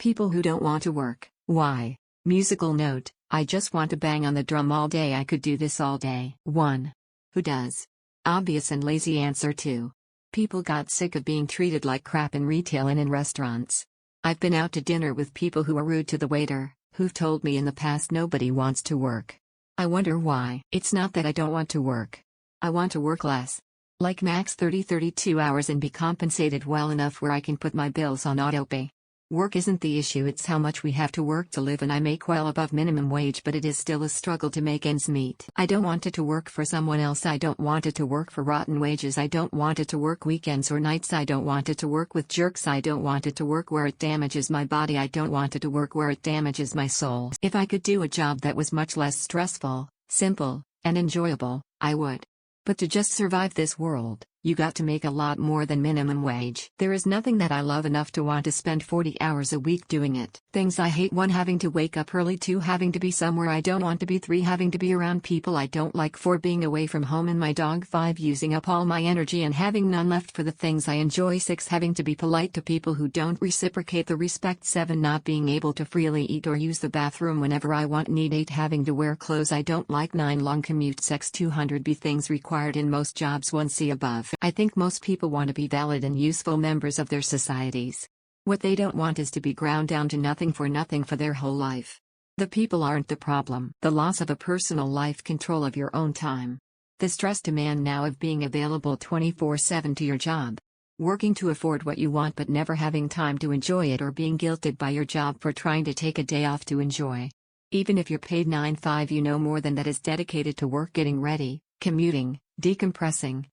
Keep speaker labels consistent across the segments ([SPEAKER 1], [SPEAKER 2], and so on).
[SPEAKER 1] People who don't want to work. Why? Musical note, I just want to bang on the drum all day. I could do this all day. 1. Who does? Obvious and lazy answer 2. People got sick of being treated like crap in retail and in restaurants. I've been out to dinner with people who are rude to the waiter, who've told me in the past nobody wants to work. I wonder why. It's not that I don't want to work. I want to work less. Like max 32 hours and be compensated well enough where I can put my bills on autopay. Work isn't the issue, it's how much we have to work to live, and I make well above minimum wage, but it is still a struggle to make ends meet. I don't want it to work for someone else. I don't want it to work for rotten wages. I don't want it to work weekends or nights. I don't want it to work with jerks. I don't want it to work where it damages my body. I don't want it to work where it damages my soul. If I could do a job that was much less stressful, simple, and enjoyable, I would. But to just survive this world, you got to make a lot more than minimum wage. There is nothing that I love enough to want to spend 40 hours a week doing it. Things I hate: 1. Having to wake up early. 2. Having to be somewhere I don't want to be. 3. Having to be around people I don't like. 4. Being away from home and my dog. 5. Using up all my energy and having none left for the things I enjoy. 6. Having to be polite to people who don't reciprocate the respect. 7. Not being able to freely eat or use the bathroom whenever I want need. 8. Having to wear clothes I don't like. 9. Long commutes. 200 be things required in most jobs. 1. See above. I think most people want to be valid and useful members of their societies. What they don't want is to be ground down to nothing for their whole life. The people aren't the problem. The loss of a personal life, control of your own time. The stress demand now of being available 24/7 to your job. Working to afford what you want but never having time to enjoy it, or being guilted by your job for trying to take a day off to enjoy. Even if you're paid 9/5, you know more than that is dedicated to work, getting ready, commuting, decompressing,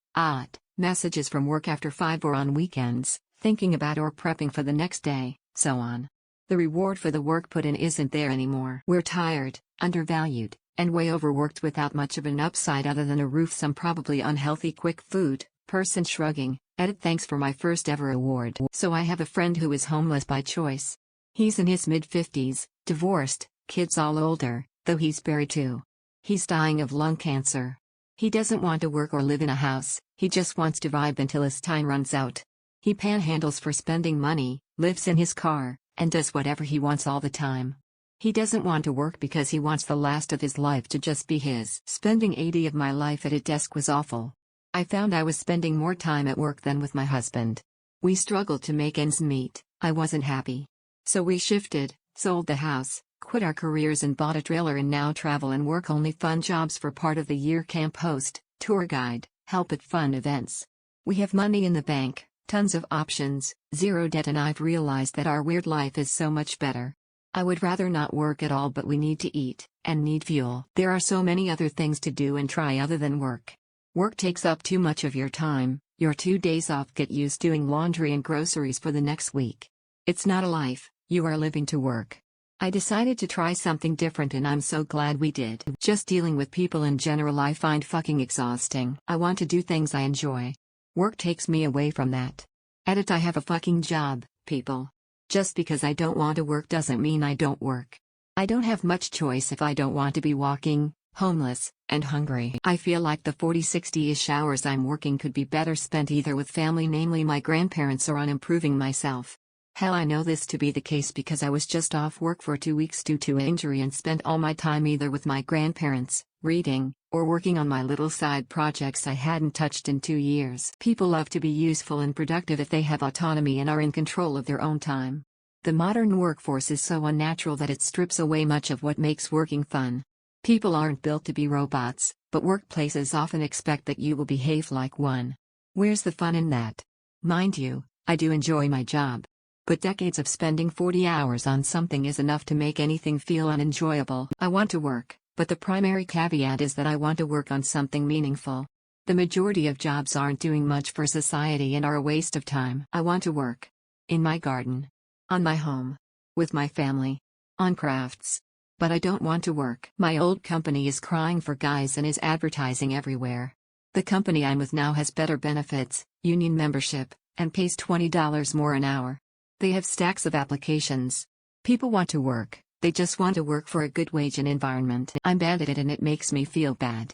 [SPEAKER 1] messages from work after 5 or on weekends, thinking about or prepping for the next day, so on. The reward for the work put in isn't there anymore. We're tired, undervalued, and way overworked without much of an upside other than a roof, some probably unhealthy quick food. Person shrugging, edit. Thanks for my first ever award. So I have a friend who is homeless by choice. He's in his mid-50s, divorced, kids all older, though he's buried too. He's dying of lung cancer. He doesn't want to work or live in a house, he just wants to vibe until his time runs out. He panhandles for spending money, lives in his car, and does whatever he wants all the time. He doesn't want to work because he wants the last of his life to just be his. Spending 80 of my life at a desk was awful. I found I was spending more time at work than with my husband. We struggled to make ends meet. I wasn't happy. So we shifted, sold the house, quit our careers and bought a trailer, and now travel and work only fun jobs for part of the year: camp host, tour guide, help at fun events. We have money in the bank, tons of options, zero debt, and I've realized that our weird life is so much better. I would rather not work at all, but we need to eat, and need fuel. There are so many other things to do and try other than work. Work takes up too much of your time. Your 2 days off get used doing laundry and groceries for the next week. It's not a life, you are living to work. I decided to try something different, and I'm so glad we did. Just dealing with people in general I find fucking exhausting. I want to do things I enjoy. Work takes me away from that. Edit. I have a fucking job, people. Just because I don't want to work doesn't mean I don't work. I don't have much choice if I don't want to be walking, homeless, and hungry. I feel like the 40-60-ish hours I'm working could be better spent either with family, namely my grandparents, or on improving myself. Hell, I know this to be the case because I was just off work for 2 weeks due to injury and spent all my time either with my grandparents, reading, or working on my little side projects I hadn't touched in 2 years. People love to be useful and productive if they have autonomy and are in control of their own time. The modern workforce is so unnatural that it strips away much of what makes working fun. People aren't built to be robots, but workplaces often expect that you will behave like one. Where's the fun in that? Mind you, I do enjoy my job. But decades of spending 40 hours on something is enough to make anything feel unenjoyable. I want to work, but the primary caveat is that I want to work on something meaningful. The majority of jobs aren't doing much for society and are a waste of time. I want to work. In my garden. On my home. With my family. On crafts. But I don't want to work. My old company is crying for guys and is advertising everywhere. The company I'm with now has better benefits, union membership, and pays $20 more an hour. They have stacks of applications. People want to work, they just want to work for a good wage and environment. I'm bad at it and it makes me feel bad.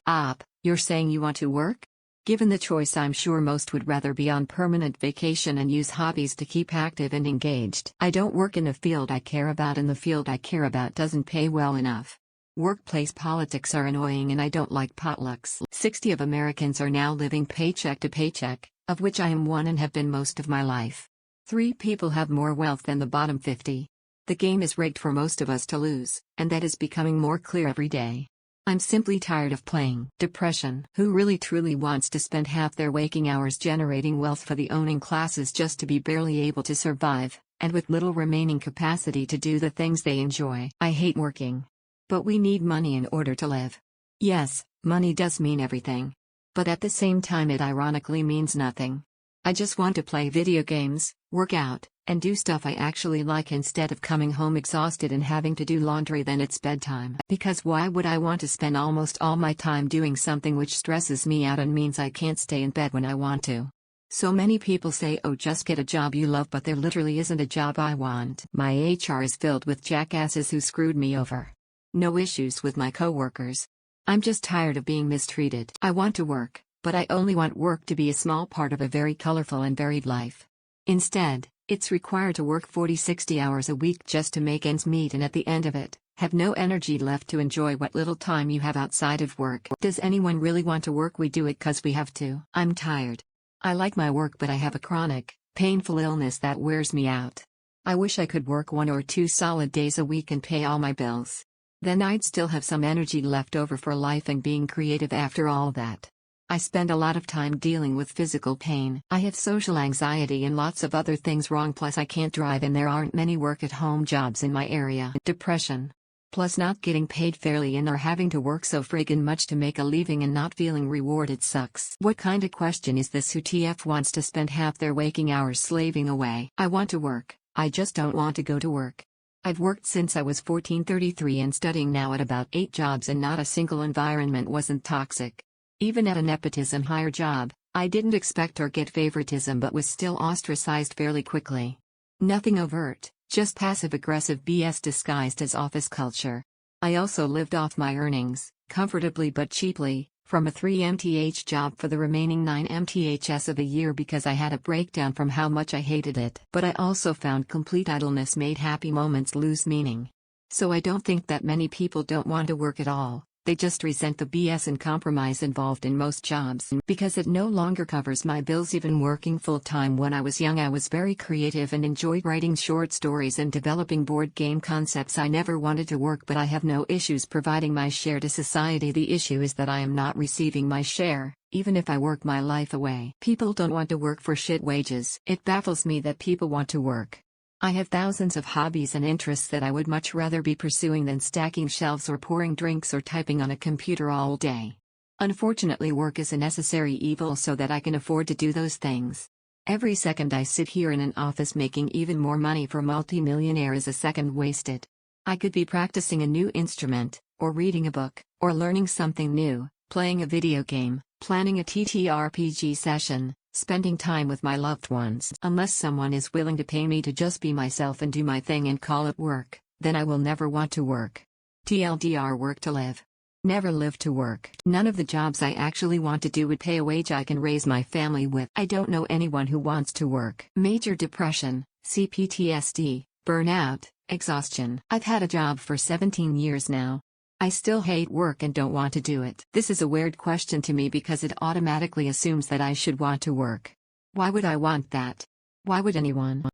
[SPEAKER 1] You're saying you want to work? Given the choice, I'm sure most would rather be on permanent vacation and use hobbies to keep active and engaged. I don't work in a field I care about, and the field I care about doesn't pay well enough. Workplace politics are annoying and I don't like potlucks. 60 of Americans are now living paycheck to paycheck, of which I am one and have been most of my life. 3 people have more wealth than the bottom 50. The game is rigged for most of us to lose, and that is becoming more clear every day. I'm simply tired of playing. Depression. Who really truly wants to spend half their waking hours generating wealth for the owning classes just to be barely able to survive, and with little remaining capacity to do the things they enjoy? I hate working. But we need money in order to live. Yes, money does mean everything. But at the same time it ironically means nothing. I just want to play video games, work out, and do stuff I actually like instead of coming home exhausted and having to do laundry then it's bedtime. Because why would I want to spend almost all my time doing something which stresses me out and means I can't stay in bed when I want to? So many people say, oh, just get a job you love, but there literally isn't a job I want. My HR is filled with jackasses who screwed me over. No issues with my coworkers. I'm just tired of being mistreated. I want to work, but I only want work to be a small part of a very colorful and varied life. Instead, it's required to work 40-60 hours a week just to make ends meet, and at the end of it, have no energy left to enjoy what little time you have outside of work. Does anyone really want to work? We do it 'cause we have to. I'm tired. I like my work, but I have a chronic, painful illness that wears me out. I wish I could work 1 or 2 solid days a week and pay all my bills. Then I'd still have some energy left over for life and being creative after all that. I spend a lot of time dealing with physical pain. I have social anxiety and lots of other things wrong, plus I can't drive and there aren't many work-at-home jobs in my area. Depression. Plus not getting paid fairly and or having to work so friggin' much to make a living and not feeling rewarded sucks. What kind of question is this? Who TF wants to spend half their waking hours slaving away? I want to work, I just don't want to go to work. I've worked since I was 14, 33 and studying now at about 8 jobs, and not a single environment wasn't toxic. Even at a nepotism hire job, I didn't expect or get favoritism but was still ostracized fairly quickly. Nothing overt, just passive-aggressive BS disguised as office culture. I also lived off my earnings, comfortably but cheaply, from a 3 MTH job for the remaining 9 MTHs of a year because I had a breakdown from how much I hated it. But I also found complete idleness made happy moments lose meaning. So I don't think that many people don't want to work at all. They just resent the BS and compromise involved in most jobs. Because it no longer covers my bills. Even working full-time when I was young, I was very creative and enjoyed writing short stories and developing board game concepts. I never wanted to work, but I have no issues providing my share to society. The issue is that I am not receiving my share, even if I work my life away. People don't want to work for shit wages. It baffles me that people want to work. I have thousands of hobbies and interests that I would much rather be pursuing than stacking shelves or pouring drinks or typing on a computer all day. Unfortunately, work is a necessary evil so that I can afford to do those things. Every second I sit here in an office making even more money for multi-millionaire is a second wasted. I could be practicing a new instrument, or reading a book, or learning something new, playing a video game, planning a TTRPG session, spending time with my loved ones. Unless someone is willing to pay me to just be myself and do my thing and call it work, then I will never want to work. TLDR: work to live. Never live to work. None of the jobs I actually want to do would pay a wage I can raise my family with. I don't know anyone who wants to work. Major depression, CPTSD, burnout, exhaustion. I've had a job for 17 years now. I still hate work and don't want to do it. This is a weird question to me because it automatically assumes that I should want to work. Why would I want that? Why would anyone?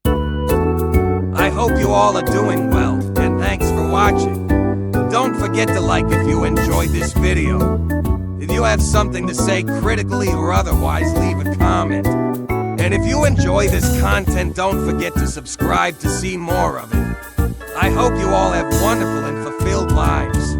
[SPEAKER 2] I hope you all are doing well, and thanks for watching. Don't forget to like if you enjoyed this video. If you have something to say critically or otherwise, leave a comment. And if you enjoy this content, don't forget to subscribe to see more of it. I hope you all have wonderful and fulfilled lives.